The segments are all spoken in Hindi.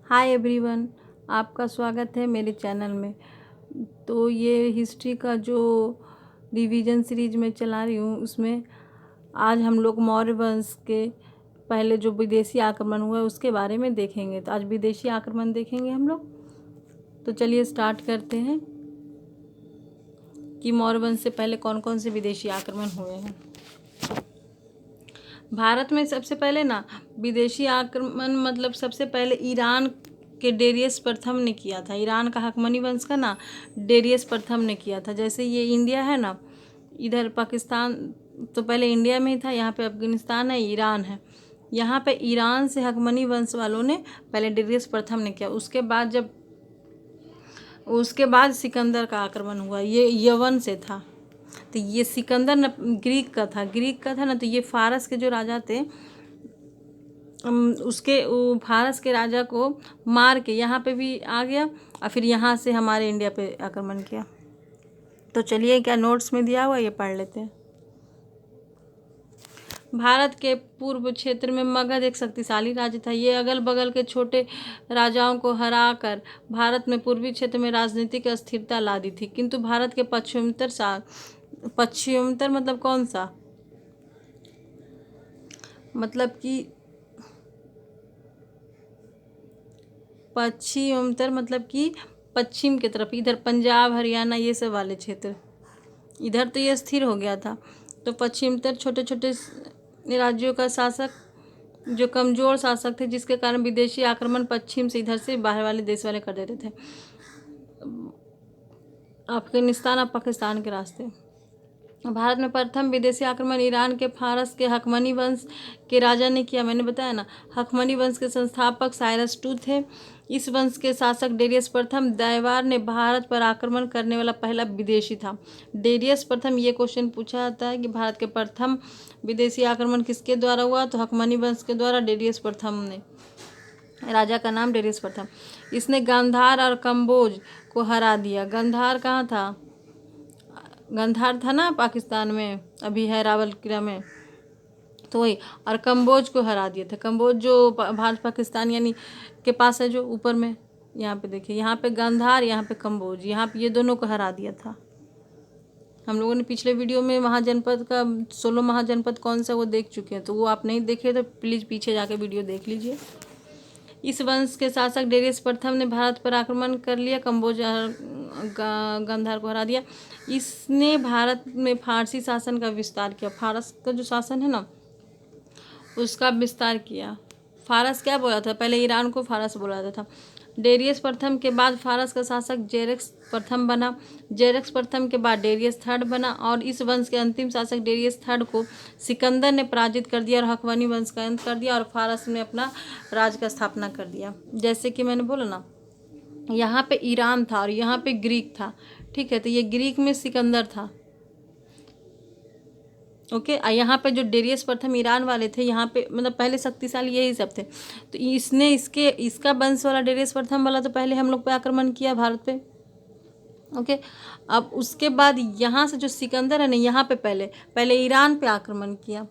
हाय एवरीवन, आपका स्वागत है मेरे चैनल में। तो ये हिस्ट्री का जो रिवीजन सीरीज में चला रही हूँ, उसमें आज हम लोग मौर्य वंश के पहले जो विदेशी आक्रमण हुआ उसके बारे में देखेंगे। तो आज विदेशी आक्रमण देखेंगे हम लोग। तो चलिए स्टार्ट करते हैं कि मौर्य वंश से पहले कौन कौन से विदेशी आक्रमण हुए हैं। भारत में सबसे पहले ना विदेशी आक्रमण मतलब सबसे पहले ईरान के डेरियस प्रथम ने किया था। ईरान का हकमनी वंश का ना डेरियस प्रथम ने किया था। जैसे ये इंडिया है ना, इधर पाकिस्तान तो पहले इंडिया में ही था, यहाँ पे अफगानिस्तान है, ईरान है। यहाँ पे ईरान से हकमनी वंश वालों ने पहले डेरियस प्रथम ने किया। उसके बाद सिकंदर का आक्रमण हुआ। ये यवन से था। तो ये सिकंदर न ग्रीक का था ना। तो ये फारस के जो राजा थे, फारस के राजा को मार के यहाँ पे भी आ गया और फिर यहाँ से हमारे इंडिया पे आक्रमण किया। तो चलिए, क्या नोट्स में दिया हुआ ये पढ़ लेते हैं। भारत के पूर्व क्षेत्र में मगध एक शक्तिशाली राज्य था। ये अगल बगल के छोटे राजाओं को हराकर भारत में पूर्वी क्षेत्र में राजनीतिक अस्थिरता ला दी थी। किंतु भारत के पश्चिमोत्तर मतलब कौन सा, मतलब कि पश्चिमोत्तर मतलब कि पश्चिम की तरफ, इधर पंजाब हरियाणा ये सब वाले क्षेत्र, इधर तो ये स्थिर हो गया था। तो पश्चिमोत्तर छोटे छोटे राज्यों का शासक जो कमज़ोर शासक थे, जिसके कारण विदेशी आक्रमण पश्चिम से इधर से बाहर वाले देश वाले कर देते थे, अफगानिस्तान और पाकिस्तान के रास्ते। भारत में प्रथम विदेशी आक्रमण ईरान के फारस के हकमनी वंश के राजा ने किया। मैंने बताया ना, हकमनी वंश के संस्थापक साइरस टू थे। इस वंश के शासक डेरियस प्रथम दैवार ने भारत पर आक्रमण करने वाला पहला विदेशी था। डेरियस प्रथम, ये क्वेश्चन पूछा जाता है कि भारत के प्रथम विदेशी आक्रमण किसके द्वारा हुआ, तो हकमनी वंश के द्वारा डेरियस प्रथम ने। राजा का नाम डेरियस प्रथम। इसने गांधार और कंबोज को हरा दिया। गांधार कहाँ था? गांधार था ना पाकिस्तान में, अभी है रावलकिला में, तो वही। और कंबोज को हरा दिया था। कंबोज जो भारत पाकिस्तान यानी के पास है, जो ऊपर में, यहाँ पे देखिए, यहाँ पे गांधार, यहाँ पे कंबोज, यहाँ पे ये दोनों को हरा दिया था। हम लोगों ने पिछले वीडियो में महाजनपद का 16 महाजनपद कौन सा वो देख चुके हैं। तो वो आप नहीं देखे तो प्लीज़ पीछे जाके वीडियो देख लीजिए। इस वंश के शासक डेरियस प्रथम ने भारत पर आक्रमण कर लिया, कंबोज गांधार को हरा दिया। इसने भारत में फारसी शासन का विस्तार किया। फारस का जो शासन है ना, उसका विस्तार किया। फारस क्या बोला था पहले? ईरान को फारस बोला जाता था। डेरियस प्रथम के बाद फारस का शासक जेरेक्स प्रथम बना। जेरेक्स प्रथम के बाद डेरियस थर्ड बना और इस वंश के अंतिम शासक डेरियस थर्ड को सिकंदर ने पराजित कर दिया और हकमनी वंश का अंत कर दिया और फारस में अपना राज का स्थापना कर दिया। जैसे कि मैंने बोला ना, यहाँ पे ईरान था और यहाँ पे ग्रीक था, ठीक है। तो ये ग्रीक में सिकंदर था, ओके। यहाँ पे जो डेरियस प्रथम ईरान वाले थे, यहाँ पे मतलब पहले शक्तिशाली यही सब थे। तो इसने इसका वंश वाला डेरियस प्रथम वाला तो पहले हम लोग पे आक्रमण किया, भारत पे, ओके। अब उसके बाद यहाँ से जो सिकंदर है ना, यहाँ पे पहले ईरान पे आक्रमण किया।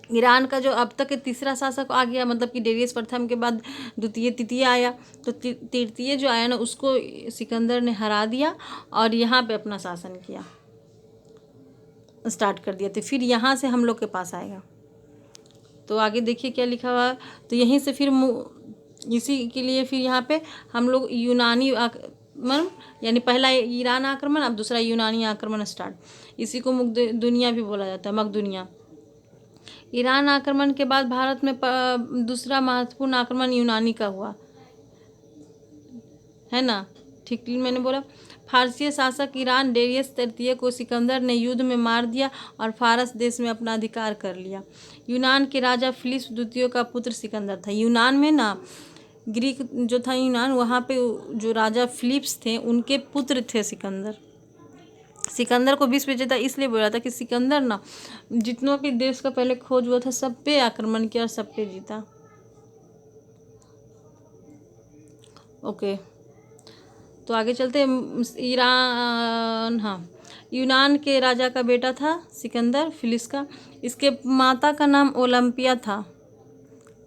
ईरान का जो अब तक के तीसरा शासक आ गया, मतलब कि डेरियस प्रथम के बाद द्वितीय तृतीय आया, तो तृतीय जो आया ना, उसको सिकंदर ने हरा दिया और यहाँ पे अपना शासन किया, स्टार्ट कर दिया। तो फिर यहाँ से हम लोग के पास आएगा। तो आगे देखिए क्या लिखा हुआ है। तो यहीं से फिर इसी के लिए फिर यहाँ पे हम लोग यूनानी आक्रमण, यानी पहला ईरान आक्रमण, अब दूसरा यूनानी आक्रमण स्टार्ट। इसी को दुनिया भी बोला जाता है, मकदुनिया। ईरान आक्रमण के बाद भारत में दूसरा महत्वपूर्ण आक्रमण यूनानी का हुआ, है ना, ठीक मैंने बोला। फारसी शासक ईरान डेरियस तृतीय को सिकंदर ने युद्ध में मार दिया और फारस देश में अपना अधिकार कर लिया। यूनान के राजा फिलिप्स द्वितीय का पुत्र सिकंदर था। यूनान में ना, ग्रीक जो था यूनान, वहाँ पे जो राजा फिलिप्स थे, उनके पुत्र थे सिकंदर। सिकंदर को विश्व विजेता इसलिए बोला था कि सिकंदर ना जितनों भी देश का पहले खोज हुआ था, सब पे आक्रमण किया और सब पे जीता, ओके। तो आगे चलते हैं। ईरान, हाँ, यूनान के राजा का बेटा था सिकंदर फिलिस का। इसके माता का नाम ओलंपिया था।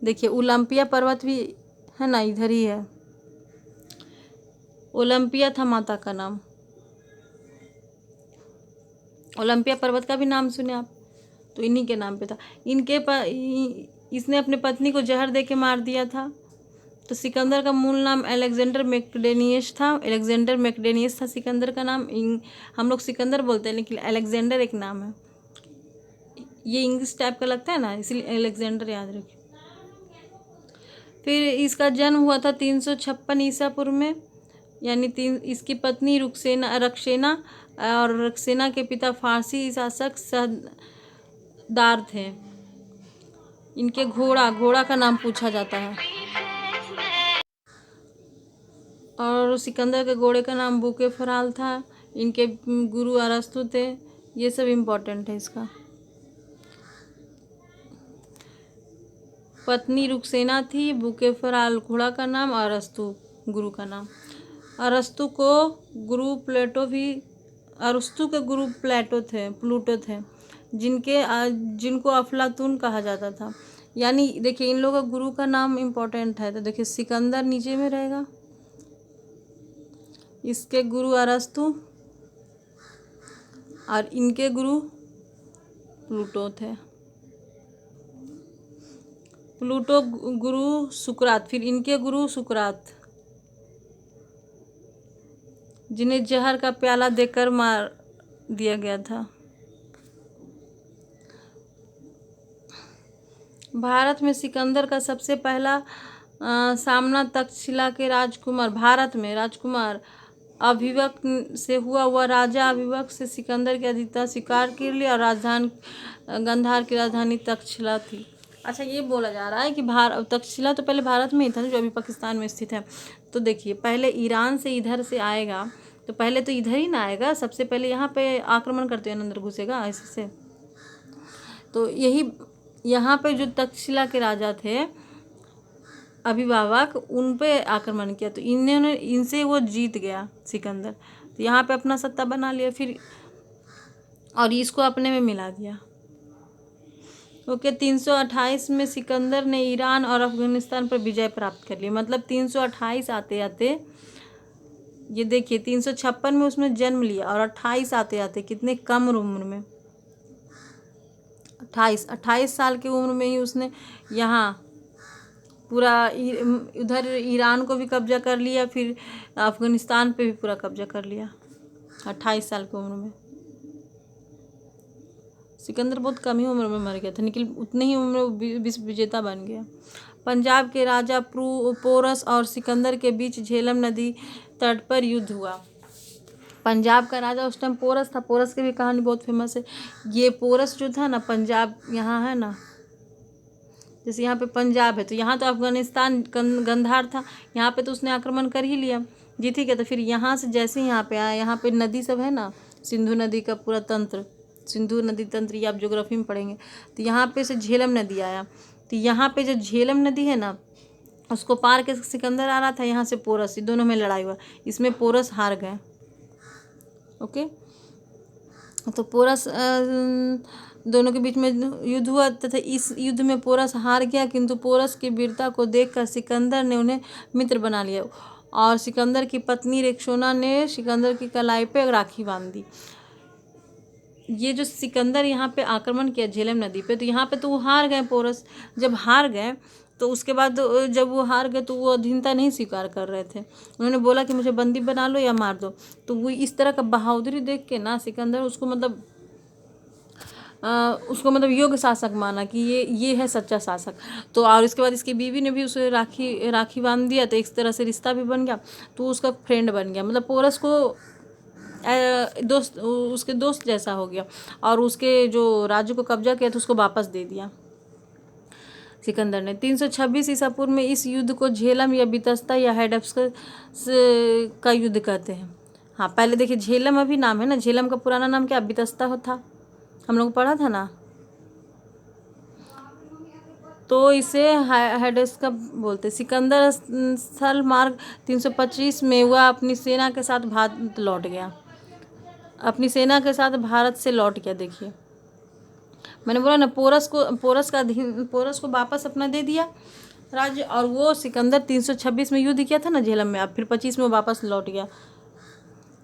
देखिए, ओलंपिया पर्वत भी है ना, इधर ही है। ओलंपिया था माता का नाम। ओलंपिया पर्वत का भी नाम सुने आप, तो इन्हीं के नाम पे था। इसने अपने पत्नी को जहर दे के मार दिया था। तो सिकंदर का मूल नाम अलेक्जेंडर मैकडेनियस था। अलेक्जेंडर मैकडेनियस था सिकंदर का नाम। हम लोग सिकंदर बोलते हैं, लेकिन अलेक्जेंडर एक नाम है। ये इंग्लिश टाइप का लगता है ना, इसलिए अलेक्जेंडर याद रखिए। फिर इसका जन्म हुआ था 356 ईसा पूर्व में, यानी इसकी पत्नी रक्षेना और रक्षेना के पिता फारसी शासक सरदार थे। इनके घोड़ा का नाम पूछा जाता है, और सिकंदर के घोड़े का नाम बुकेफराल था। इनके गुरु अरस्तु थे। ये सब इम्पोर्टेंट है इसका। पत्नी रुक्सेना थी, बुकेफराल घोड़ा का नाम, और अरस्तु गुरु का नाम। अरस्तु के गुरु प्लूटो थे, जिनको अफलातून कहा जाता था। यानी देखिए, इन लोगों का गुरु का नाम इम्पोर्टेंट है। तो देखिए, सिकंदर नीचे में रहेगा, इसके गुरु अरस्तु, और इनके गुरु प्लूटो थे। प्लूटो गुरु सुकरात, फिर इनके गुरु सुकरात, जिन्हें जहर का प्याला देकर मार दिया गया था। भारत में सिकंदर का सबसे पहला सामना तक्षशिला के राजकुमार अभिवक से हुआ राजा अभिवक से सिकंदर की अधिकता स्वीकार कर लिया, और राजधानी गंधार की राजधानी तक्षशिला थी। अच्छा, ये बोला जा रहा है कि तक्षशिला तो पहले भारत में ही था, जो अभी पाकिस्तान में स्थित है। तो देखिए, पहले ईरान से इधर से आएगा, तो पहले तो इधर ही ना आएगा, सबसे पहले यहाँ पे आक्रमण करते हुए अंदर घुसेगा ऐसे से। तो यही यहाँ पे जो तक्षशिला के राजा थे अभिभावक, उन पे आक्रमण किया, तो इनसे वो जीत गया सिकंदर। तो यहाँ पे अपना सत्ता बना लिया फिर, और इसको अपने में मिला दिया। ओके, 328 में सिकंदर ने ईरान और अफगानिस्तान पर विजय प्राप्त कर लिया। मतलब 328 आते आते, ये देखिए 356 में उसने जन्म लिया, और 28 आते आते कितने कम उम्र में, 28 साल की उम्र में ही उसने यहाँ पूरा उधर ईरान को भी कब्जा कर लिया, फिर अफगानिस्तान पे भी पूरा कब्जा कर लिया 28 साल की उम्र में। सिकंदर बहुत कम ही उम्र में मर गया था, लेकिन उतनी ही उम्र में विश्व विजेता बन गया। पंजाब के राजा पोरस और सिकंदर के बीच झेलम नदी तट पर युद्ध हुआ। पंजाब का राजा उस टाइम पोरस था। पोरस की भी कहानी बहुत फेमस है। ये पोरस जो था ना, पंजाब यहाँ है ना, जैसे यहाँ पे पंजाब है, तो यहाँ तो अफगानिस्तान गंधार था, यहाँ पे तो उसने आक्रमण कर ही लिया जी, ठीक है। तो फिर यहाँ से जैसे यहाँ पे आया, यहाँ पे नदी सब है ना, सिंधु नदी का पूरा तंत्र, सिंधु नदी तंत्र, ये आप ज्योग्राफी में पढ़ेंगे। तो यहाँ पे से झेलम नदी आया, तो यहाँ पे जो झेलम नदी है ना, उसको पार के सिकंदर आ रहा था, यहाँ से पोरस, दोनों में लड़ाई हुआ, इसमें पोरस हार गए। ओके, तो पोरस दोनों के बीच में युद्ध हुआ तथा इस युद्ध में पोरस हार गया, किंतु पोरस की वीरता को देखकर सिकंदर ने उन्हें मित्र बना लिया, और सिकंदर की पत्नी रेक्सोना ने सिकंदर की कलाई पे राखी बांध दी। ये जो सिकंदर यहाँ पे आक्रमण किया झेलम नदी पे, तो यहाँ पे तो वो हार गए पोरस। जब हार गए, तो उसके बाद जब वो हार गए, तो वो अधीनता नहीं स्वीकार कर रहे थे। उन्होंने बोला कि मुझे बंदी बना लो या मार दो। तो वो इस तरह का बहादुरी देख के ना, सिकंदर उसको मतलब योग्य शासक माना कि ये है सच्चा शासक। तो और इसके बाद इसकी बीवी ने भी उसे राखी बांध दिया, तो एक तरह से रिश्ता भी बन गया, तो उसका फ्रेंड बन गया, मतलब पोरस को उसके दोस्त जैसा हो गया, और उसके जो राज्य को कब्जा किया था उसको वापस दे दिया सिकंदर ने। 326 ईसा पूर्व में इस युद्ध को झेलम या बितस्ता या हेडप्स का युद्ध कहते हैं। हाँ, पहले देखिए, झेलम अभी नाम है ना, झेलम का पुराना नाम क्या बितस्ता था, हम लोग पढ़ा था ना। तो इसे हेडस का बोलते। सिकंदर स्थल मार्ग 325 में वह अपनी सेना के साथ भारत लौट गया, अपनी सेना के साथ भारत से लौट गया। देखिए, मैंने बोला ना, पोरस को वापस अपना दे दिया, राज्य। और वो सिकंदर 326 में युद्ध किया था ना झेलम में, अब फिर 25 में वो वापस लौट गया।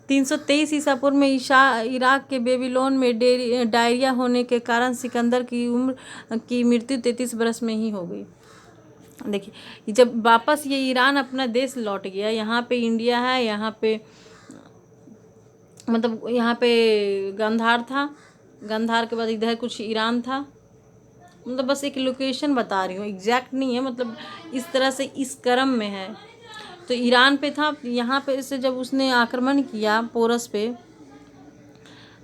323 ईसा पूर्व में इराक के बेबीलोन में डायरिया होने के कारण सिकंदर की मृत्यु 33 बरस में ही हो गई। देखिए जब वापस ये ईरान अपना देश लौट गया, यहाँ पे इंडिया है, यहाँ पे मतलब यहाँ पे गांधार था, गांधार के बाद इधर कुछ ईरान था, मतलब बस एक लोकेशन बता रही हूँ, एग्जैक्ट नहीं है, मतलब इस तरह से इस क्रम में है। तो ईरान पे था, यहाँ पे से जब उसने आक्रमण किया पोरस पे,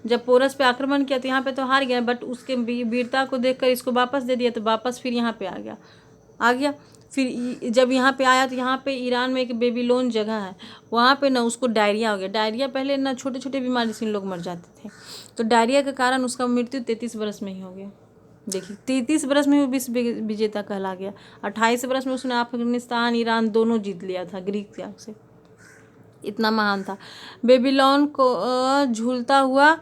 जब पोरस पे आक्रमण किया तो यहाँ पे तो हार गया, बट उसके वीरता को देखकर इसको वापस दे दिया, तो वापस फिर यहाँ पे आ गया। फिर जब यहाँ पे आया तो यहाँ पे ईरान में एक बेबीलोन जगह है, वहाँ पे ना उसको डायरिया हो गया। डायरिया पहले ना छोटे छोटे बीमारी से लोग मर जाते थे, तो डायरिया के कारण उसका मृत्यु 33 बरस में ही हो गया। देखिए 33 बरस में वो विश्व विजेता कहला गया। 28 बरस में उसने अफगानिस्तान ईरान दोनों जीत लिया था ग्रीक त्याग से, इतना महान था। बेबीलोन को झूलता हुआ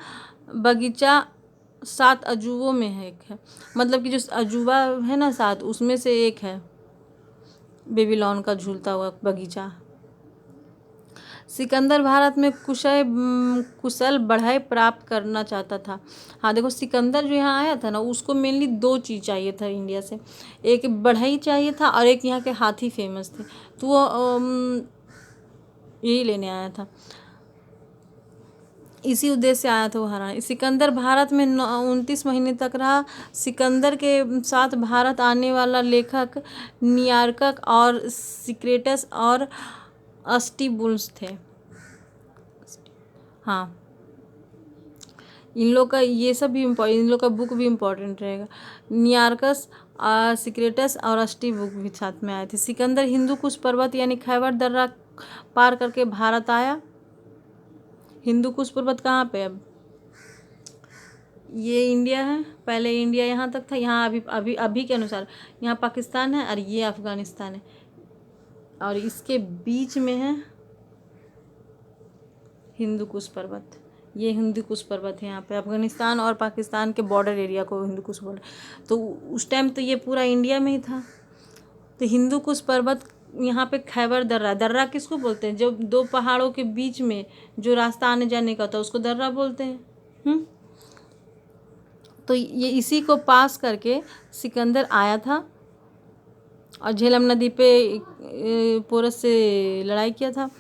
बगीचा 7 अजूबों में है, एक है, मतलब कि जो अजूबा है ना 7, उसमें से एक है बेबीलोन का झूलता हुआ बगीचा। सिकंदर भारत में कुशल बढ़ाई प्राप्त करना चाहता था। हाँ देखो, सिकंदर जो यहाँ आया था ना, उसको मेनली 2 चीज़ चाहिए था इंडिया से, एक बढ़ई चाहिए था और एक यहाँ के हाथी फेमस थे, तो वो यही लेने आया था, इसी उद्देश्य से आया था वो हराने। सिकंदर भारत में 29 महीने तक रहा। सिकंदर के साथ भारत आने वाला लेखक नियार्कक और सिक्रेटस और अस्टिबुल्स थे। हाँ, इन लोग का ये सब भी इन लोग का बुक भी इम्पोर्टेंट रहेगा। नियार्कस, सिक्रेटस और अस्टी बुक भी साथ में आए थे। सिकंदर हिंदू कुश पर्वत यानी खैबर दर्रा पार करके भारत आया। हिंदू कुश पर्वत कहाँ पे? अब ये इंडिया है, पहले इंडिया यहाँ तक था, यहाँ अभी के अनुसार यहाँ पाकिस्तान है और ये अफगानिस्तान है, और इसके बीच में है हिंदू कुश पर्वत। ये हिंदू कुश पर्वत है, यहाँ पे अफगानिस्तान और पाकिस्तान के बॉर्डर एरिया को हिंदू कुश बॉर्डर, तो उस टाइम तो ये पूरा इंडिया में ही था। तो हिंदू कुश पर्वत यहाँ पे खैबर दर्रा, दर्रा किसको बोलते हैं? जो 2 पहाड़ों के बीच में जो रास्ता आने जाने का होता है उसको दर्रा बोलते हैं। तो ये इसी को पास करके सिकंदर आया था और झेलम नदी पे पोरस से लड़ाई किया था।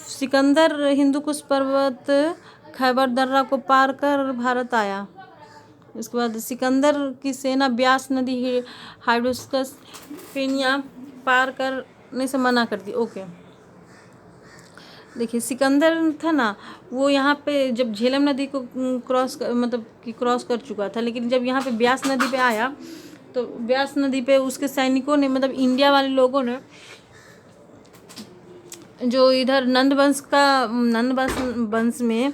सिकंदर हिंदू कुश पर्वत खैबर दर्रा को पार कर भारत आया। इसके बाद सिकंदर की सेना ब्यास नदी हाइड्रोस्कस फेनिया पार करने से मना कर दी। ओके, देखिए सिकंदर था ना, वो यहाँ पे जब झेलम नदी को क्रॉस कर चुका था, लेकिन जब यहाँ पे ब्यास नदी पे आया तो ब्यास नदी पे उसके सैनिकों ने, मतलब इंडिया वाले लोगों ने, जो इधर नंद वंश में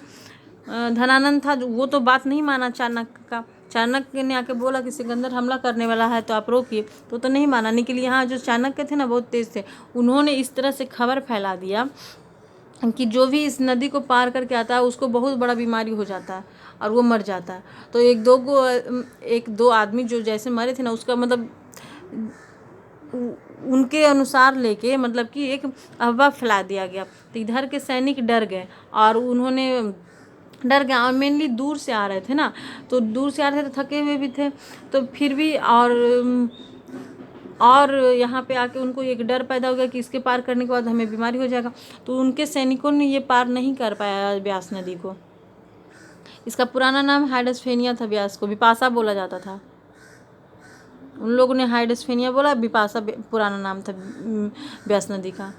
धनानंद था, वो तो बात नहीं माना चाणक्य का। चाणक्य ने आके बोला कि सिकंदर हमला करने वाला है तो आप रोकिए, तो नहीं मानने के लिए यहाँ जो चाणक्य थे ना बहुत तेज थे, उन्होंने इस तरह से खबर फैला दिया कि जो भी इस नदी को पार करके आता है उसको बहुत बड़ा बीमारी हो जाता है और वो मर जाता है। तो एक दो आदमी जो जैसे मरे थे ना, उसका मतलब उनके अनुसार लेके मतलब कि एक अफवाह फैला दिया गया। तो इधर के सैनिक डर गए और मेनली दूर से आ रहे थे ना, तो दूर से आ रहे थे तो थके हुए भी थे, तो फिर भी और यहाँ पे आके उनको एक डर पैदा हो गया कि इसके पार करने के बाद हमें बीमारी हो जाएगा, तो उनके सैनिकों ने ये पार नहीं कर पाया ब्यास नदी को। इसका पुराना नाम हाइड्रोस्फेनिया था। ब्यास को बिपाशा बोला जाता था, उन लोगों ने हाइड्रोस्फेनिया बोला, बिपाशा पुराना नाम था ब्यास नदी का।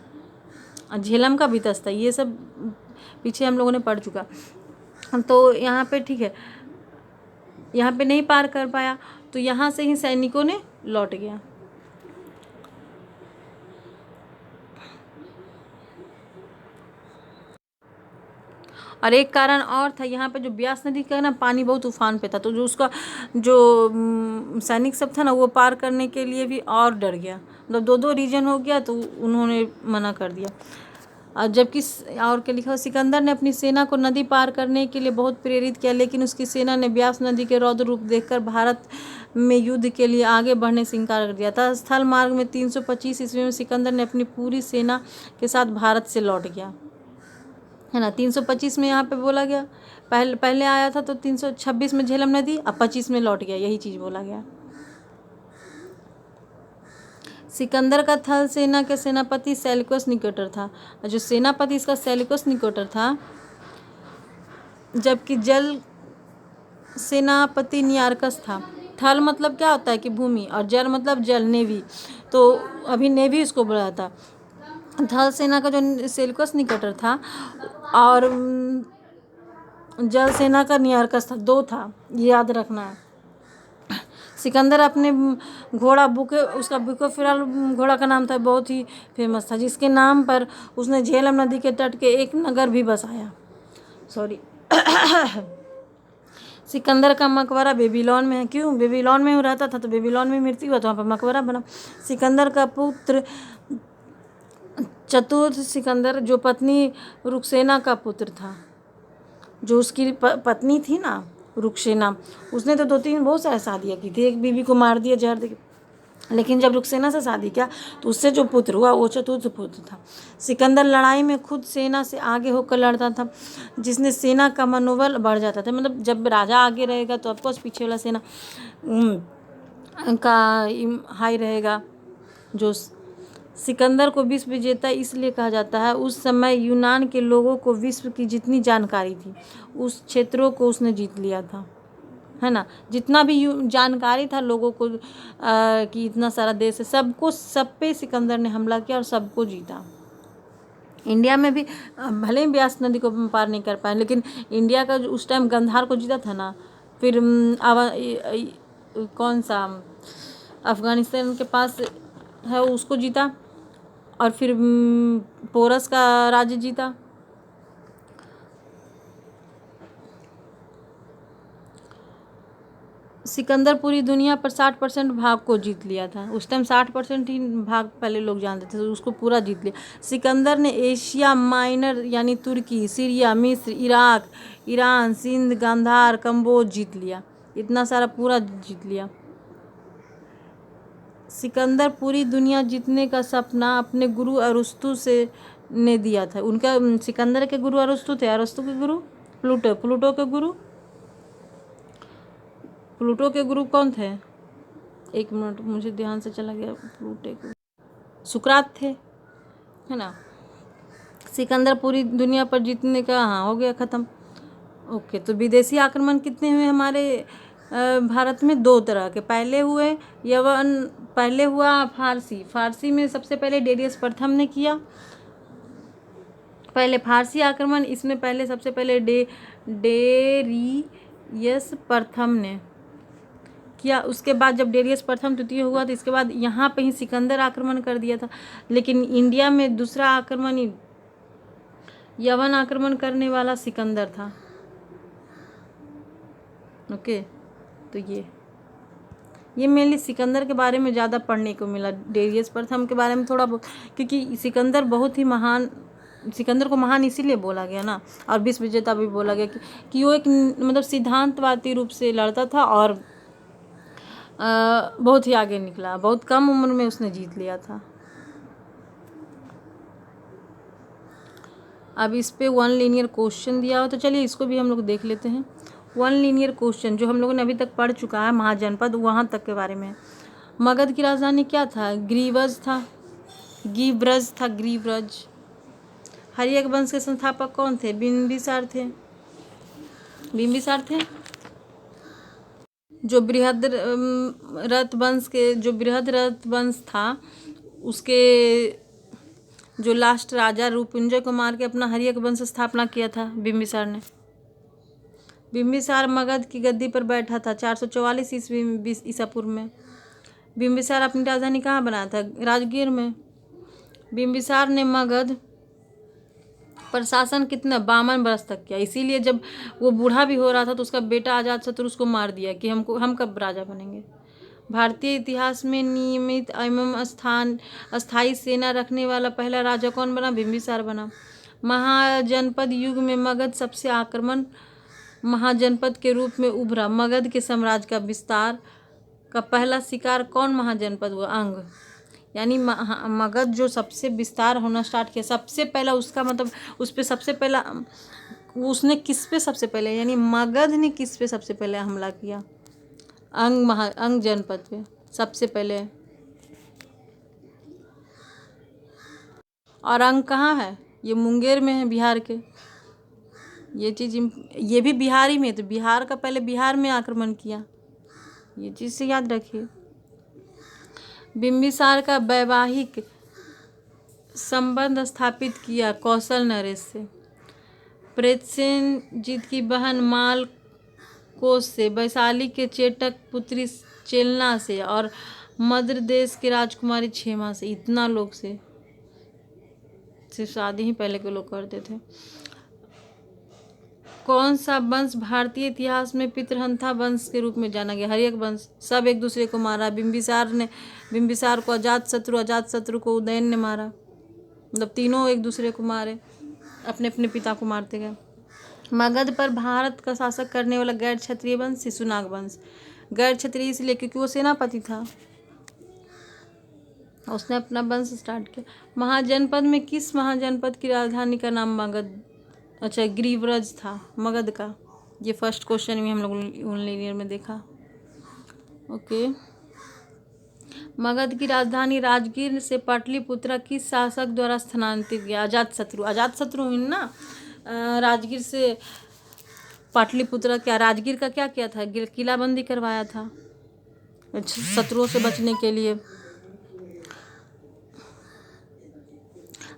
झेलम का भी था, ये सब पीछे हम लोगों ने पढ़ चुका। तो यहाँ पे ठीक है, यहाँ पे नहीं पार कर पाया, तो यहाँ से ही सैनिकों ने लौट गया। और एक कारण और था, यहाँ पे जो ब्यास नदी का ना पानी बहुत उफान पे था, तो जो उसका जो सैनिक सब था ना, वो पार करने के लिए भी और डर गया, मतलब 2 रीजन हो गया, तो उन्होंने मना कर दिया। और जबकि और क्या लिखा, सिकंदर ने अपनी सेना को नदी पार करने के लिए बहुत प्रेरित किया, लेकिन उसकी सेना ने ब्यास नदी के रौद्र रूप देखकर भारत में युद्ध के लिए आगे बढ़ने से इनकार कर दिया था। स्थल मार्ग में 325 ईस्वी में सिकंदर ने अपनी पूरी सेना के साथ भारत से लौट गया, है ना। 325 में यहाँ पे बोला गया, पहले आया था तो 326 में झेलम नदी, अब 25 में लौट गया, यही चीज़ बोला गया। सिकंदर का थल सेना के सेनापति सेल्यूकस निकेटर था, जो सेनापति इसका सेल्यूकस निकेटर था, जबकि जल सेनापति नियारकस था। थल मतलब क्या होता है कि भूमि, और जल मतलब जल, नेवी, तो अभी नेवी इसको बोला था। थल सेना का जो सेल्यूकस निकेटर था और जल सेना का नियारकस था, 2 था, ये याद रखना है। सिकंदर अपने घोड़ा उसका बुकोफिराल घोड़ा का नाम था, बहुत ही फेमस था, जिसके नाम पर उसने झेलम नदी के तट के एक नगर भी बसाया। सॉरी सिकंदर का मकबरा बेबीलोन में है। क्यों? बेबीलोन में वो रहता था तो बेबीलोन में मृत्यु हुआ तो वहाँ पर मकबरा बना। सिकंदर का पुत्र चतुर्थ सिकंदर, जो पत्नी रुकसेना का पुत्र था, जो उसकी पत्नी थी ना रुकसेना, उसने तो 2-3 बहुत सारे शादियाँ की थी, एक बीवी को मार दिया जहर देके, लेकिन जब रुकसेना से शादी किया तो उससे जो पुत्र हुआ वो चतुर्थ पुत्र था। सिकंदर लड़ाई में खुद सेना से आगे होकर लड़ता था, जिसने सेना का मनोबल बढ़ जाता था। मतलब जब राजा आगे रहेगा तो ऑफकोर्स पीछे वाला सेना का हाई रहेगा। जो सिकंदर को विश्व विजेता इसलिए कहा जाता है, उस समय यूनान के लोगों को विश्व की जितनी जानकारी थी उस क्षेत्रों को उसने जीत लिया था, है ना। जितना भी जानकारी था लोगों को कि इतना सारा देश है, सब पे सिकंदर ने हमला किया और सबको जीता। इंडिया में भी भले ही ब्यास नदी को पार नहीं कर पाए, लेकिन इंडिया का उस टाइम गंधार को जीता था ना। फिर कौन सा अफगानिस्तान के पास है उसको जीता, और फिर पोरस का राज्य जीता। सिकंदर पूरी दुनिया पर 60% भाग को जीत लिया था। उस टाइम 60% ही भाग पहले लोग जानते थे, तो उसको पूरा जीत लिया। सिकंदर ने एशिया माइनर यानी तुर्की, सीरिया, मिस्र, इराक, ईरान, सिंध, गांधार, कंबोज जीत लिया। इतना सारा पूरा जीत लिया। सिकंदर पूरी दुनिया जीतने का सपना अपने गुरु अरस्तु से ने दिया था। उनका सिकंदर के गुरु अरस्तु थे, अरस्तु के गुरु प्लूटो के गुरु कौन थे? एक मिनट, मुझे ध्यान से चला गया। प्लूटो के सुकरात थे, है ना। सिकंदर पूरी दुनिया पर जीतने का, हाँ हो गया ख़त्म। ओके, तो विदेशी आक्रमण कितने हुए हमारे भारत में? 2 तरह के। पहले हुआ फारसी में सबसे पहले डेरियस प्रथम ने किया पहले फारसी आक्रमण। इसमें सबसे पहले डेरियस प्रथम ने किया। उसके बाद जब डेरियस प्रथम द्वितीय हुआ तो इसके बाद यहाँ पे ही सिकंदर आक्रमण कर दिया था। लेकिन इंडिया में दूसरा आक्रमण यवन आक्रमण करने वाला सिकंदर था। ओके, तो ये मेनली सिकंदर के बारे में ज़्यादा पढ़ने को मिला। डेरियस प्रथम के बारे में थोड़ा बहुत, क्योंकि सिकंदर बहुत ही महान, सिकंदर को महान इसीलिए बोला गया ना, और विश्व विजेता भी बोला गया कि वो एक मतलब सिद्धांतवादी रूप से लड़ता था और बहुत ही आगे निकला। बहुत कम उम्र में उसने जीत लिया था। अब इस पे 1 लीनियर क्वेश्चन दिया हो तो चलिए इसको भी हम लोग देख लेते हैं। 1 लीनियर क्वेश्चन जो हम लोगों ने अभी तक पढ़ चुका है, महाजनपद वहाँ तक के बारे में। मगध की राजधानी क्या था? ग्रीव्रज था। ग्रीव्रज। हर्यक वंश के संस्थापक कौन थे? बिंबिसार थे। जो बृहद रथ वंश था उसके जो लास्ट राजा रूपंजय को मार के अपना हर्यक वंश स्थापना किया था बिंबिसार ने। बिंबिसार मगध की गद्दी पर बैठा था 444 ईस्वी में ईसा पूर्व में। बिंबिसार अपनी राजधानी कहाँ बनाया था? राजगीर में। बिंबिसार ने मगध पर शासन कितना 52 वर्ष तक किया। इसीलिए जब वो बूढ़ा भी हो रहा था तो उसका बेटा अजातशत्रु उसको मार दिया कि हम कब राजा बनेंगे। भारतीय इतिहास में नियमित एवं अस्थायी सेना रखने वाला पहला राजा कौन बना? बिंबिसार बना। महाजनपद युग में मगध सबसे आक्रामक महाजनपद के रूप में उभरा। मगध के साम्राज्य का विस्तार का पहला शिकार कौन महाजनपद हुआ? अंग। यानी मगध जो सबसे विस्तार होना स्टार्ट किया, सबसे पहला उसका मतलब उस पर सबसे पहला उसने किस पे सबसे पहले, यानी मगध ने किस पे सबसे पहले हमला किया? अंग जनपद पे सबसे पहले। और अंग कहाँ है? ये मुंगेर में है, बिहार के। ये चीज़ ये भी बिहार ही में, तो बिहार का पहले बिहार में आक्रमण किया, ये चीज़ से याद रखिए। बिंबिसार का वैवाहिक संबंध स्थापित किया कौशल नरेश से। प्रेतसेनजीत की बहन माल कोश से, वैशाली के चेटक पुत्री चेलना से और मद्र देश के राजकुमारी क्षेमा से। इतना लोग से सिर्फ शादी ही पहले के लोग करते थे। कौन सा वंश भारतीय इतिहास में पितृहंता वंश के रूप में जाना गया? हर्यक वंश। सब एक दूसरे को मारा। बिंबिसार को अजातशत्रु को उदयन ने मारा। मतलब तीनों एक दूसरे को मारे, अपने अपने पिता को मारते गए। मगध पर भारत का शासक करने वाला गैर क्षत्रिय वंश शिशुनाग वंश। गैर क्षत्रिय इसलिए क्योंकि वो सेनापति था, उसने अपना वंश स्टार्ट किया। महाजनपद में किस महाजनपद की राजधानी का नाम मगध, अच्छा गिरिव्रज था मगध का। ये फर्स्ट क्वेश्चन भी हम लोग लिनियर में देखा। ओके। मगध की राजधानी राजगीर से पाटलिपुत्र किस शासक द्वारा स्थानांतरित किया? अजातशत्रु ही ना राजगीर से पाटलिपुत्र। क्या राजगीर का क्या किया था? किलाबंदी करवाया था शत्रुओं से बचने के लिए।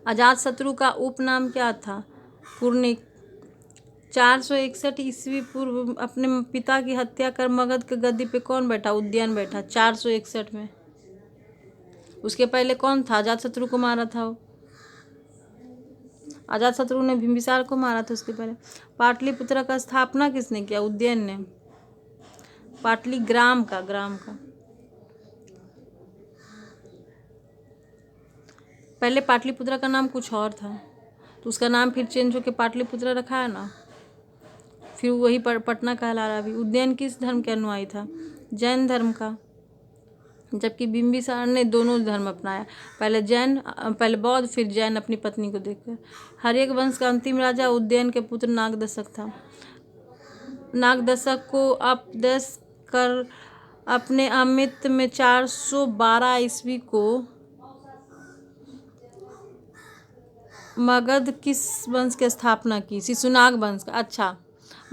अजातशत्रु का उपनाम क्या था? कुर्निक। 461 ईस्वी पूर्व अपने पिता की हत्या कर मगध के गद्दी पे कौन बैठा? उदयन बैठा 461 में। उसके पहले कौन था? अजातशत्रु को मारा था वो। अजातशत्रु ने बिंबिसार को मारा था उसके पहले। पाटलिपुत्र का स्थापना किसने किया? उदयन ने। पाटली ग्राम का पहले पाटलिपुत्र का नाम कुछ और था, तो उसका नाम फिर चेंज होकर पाटलिपुत्र रखा है ना, फिर वही पटना कहला रहा। अभी उदयन किस धर्म के अनुयायी था? जैन धर्म का। जबकि बिंबिसार ने दोनों धर्म अपनाया, पहले बौद्ध फिर जैन, अपनी पत्नी को देखकर। हर्यक वंश का अंतिम राजा उदयन के पुत्र नागदशक था। नागदशक को अपदश कर अपने अमित में 412 ईस्वी को मगध किस वंश की स्थापना की? शिशुनाग वंश का। अच्छा,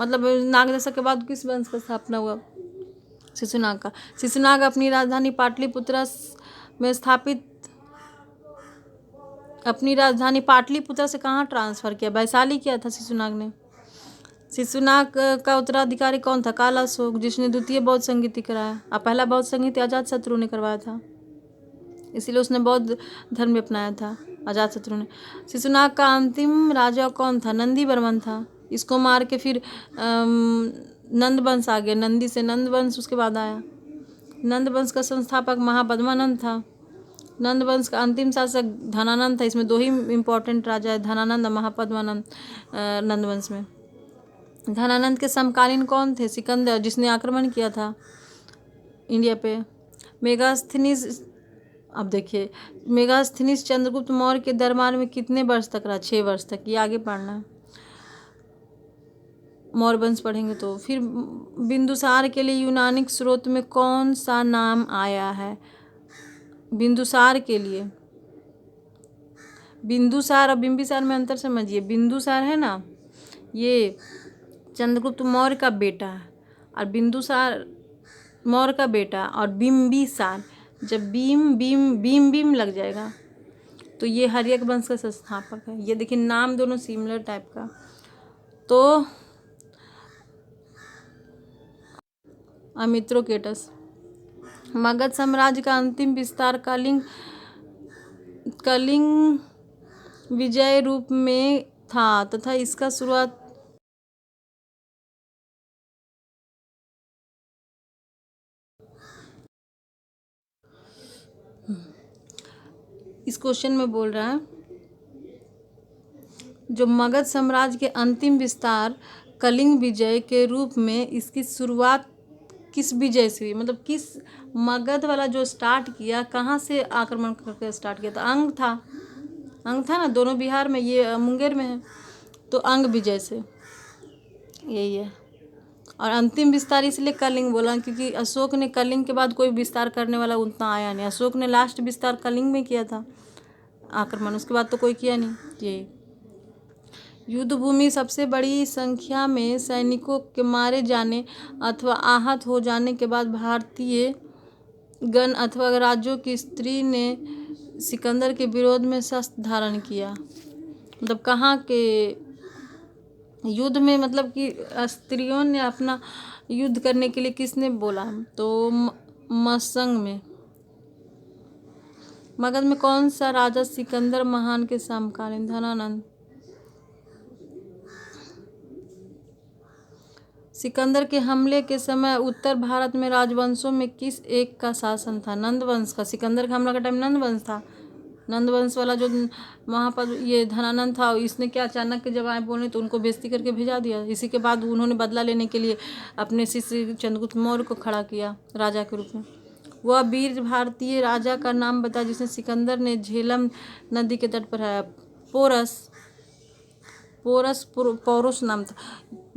मतलब नागदशक के बाद किस वंश का स्थापना हुआ? शिशुनाग का। शिशुनाग अपनी राजधानी पाटलिपुत्र से कहाँ ट्रांसफर किया? वैशाली किया था शिशुनाग ने। शिशुनाग का उत्तराधिकारी कौन था? काला अशोक, जिसने द्वितीय बौद्ध संगीति कराया। और पहला बौद्ध संगीति अजातशत्रु ने करवाया था, इसीलिए उसने बौद्ध धर्म में अपनाया था अजातशत्रु ने। शिशुनाग का अंतिम राजा कौन था? नंदी वर्मन था। इसको मार के फिर नंद वंश आ गया, नंदी से नंद वंश उसके बाद आया। नंद वंश का संस्थापक महापद्मानंद था। नंद वंश का अंतिम शासक धनानंद था। इसमें दो ही इम्पोर्टेंट राजा है, धनानंद और महापद्मानंद नंद वंश में। धनानंद के समकालीन कौन थे? सिकंदर, जिसने आक्रमण किया था इंडिया पे। मेगास्थनीज, अब देखिए मेगास्थनीज चंद्रगुप्त मौर्य के दरबार में कितने वर्ष तक रहा? 6 वर्ष तक। ये आगे पढ़ना है, मौर्य वंश पढ़ेंगे तो। फिर बिंदुसार के लिए यूनानिक स्रोत में कौन सा नाम आया है? बिंदुसार के लिए, बिंदुसार और बिंबिसार में अंतर समझिए। बिंदुसार है ना, ये चंद्रगुप्त मौर्य का बेटा है, और बिंदुसार मौर्य का बेटा। और बिंबिसार, जब बीम लग जाएगा तो ये हर्यक वंश का संस्थापक है। ये देखिए नाम दोनों सिमिलर टाइप का। तो अमित्रोकेटस। मगध साम्राज्य का अंतिम विस्तार कलिंग विजय रूप में था तथा इसका शुरुआत इस क्वेश्चन में बोल रहा है जो मगध साम्राज्य के अंतिम विस्तार कलिंग विजय के रूप में इसकी शुरुआत किस विजय से हुई, मतलब किस मगध वाला जो स्टार्ट किया कहाँ से आक्रमण करके स्टार्ट किया था। अंग था ना, दोनों बिहार में, ये मुंगेर में है, तो अंग विजय से, यही है। और अंतिम विस्तार इसलिए कलिंग बोला क्योंकि अशोक ने कलिंग के बाद कोई विस्तार करने वाला उतना आया नहीं। अशोक ने लास्ट विस्तार कलिंग में किया था आक्रमण, उसके बाद तो कोई किया नहीं। यही युद्ध भूमि सबसे बड़ी संख्या में सैनिकों के मारे जाने अथवा आहत हो जाने के बाद भारतीय गण अथवा राज्यों की स्त्री ने सिकंदर के विरोध में शस्त्र धारण किया। मतलब कहाँ के युद्ध में, मतलब कि स्त्रियों ने अपना युद्ध करने के लिए किसने बोला, तो मसंग में। मगध में कौन सा राजा सिकंदर महान के समकालीन? धनानंद। सिकंदर के हमले के समय उत्तर भारत में राजवंशों में किस एक का शासन था? नंद वंश का। सिकंदर का हमला का टाइम नंद वंश था। नंद वंश वाला जो वहाँ पर ये धनानंद था, इसने क्या अचानक जब आए बोलने तो उनको बेइज्जती करके भेजा दिया। इसी के बाद उन्होंने बदला लेने के लिए अपने शिष्य चंद्रगुप्त मौर्य को खड़ा किया राजा के रूप में। वह वीर भारतीय राजा का नाम बता जिसने सिकंदर ने झेलम नदी के तट पर है। पौरुष नाम था।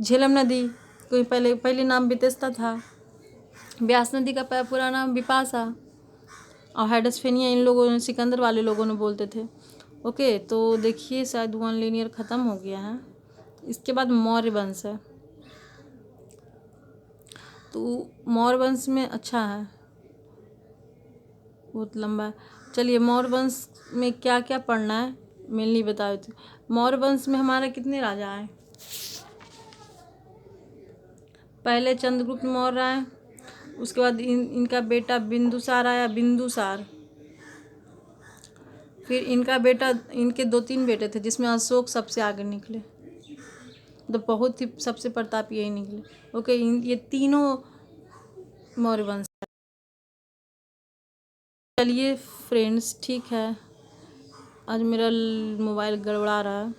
झेलम नदी कोई पहले नाम बितेस्ता था। ब्यास नदी का पूरा नाम बिपाशा और हाइडस्फेनिया इन लोगों ने, सिकंदर वाले लोगों ने बोलते थे। ओके, तो देखिए शायद वन लिनियर ख़त्म हो गया है। इसके बाद मौर्य वंश है, तो मौर्य वंश में अच्छा है, बहुत लंबा है। चलिए मौर्य वंश में क्या क्या पढ़ना है मेनली बता देती हूँ। मौर्य वंश में हमारे कितने राजा आए? पहले चंद्रगुप्त मौर्य आए, उसके बाद इनका बेटा बिंदुसार आया, बिंदुसार। फिर इनका बेटा, इनके 2-3 बेटे थे जिसमें अशोक सबसे आगे निकले, तो बहुत ही सबसे प्रतापी यही निकले। ओके, ये तीनों मौर्य वंश। चलिए फ्रेंड्स, ठीक है, आज मेरा मोबाइल गड़बड़ा रहा है।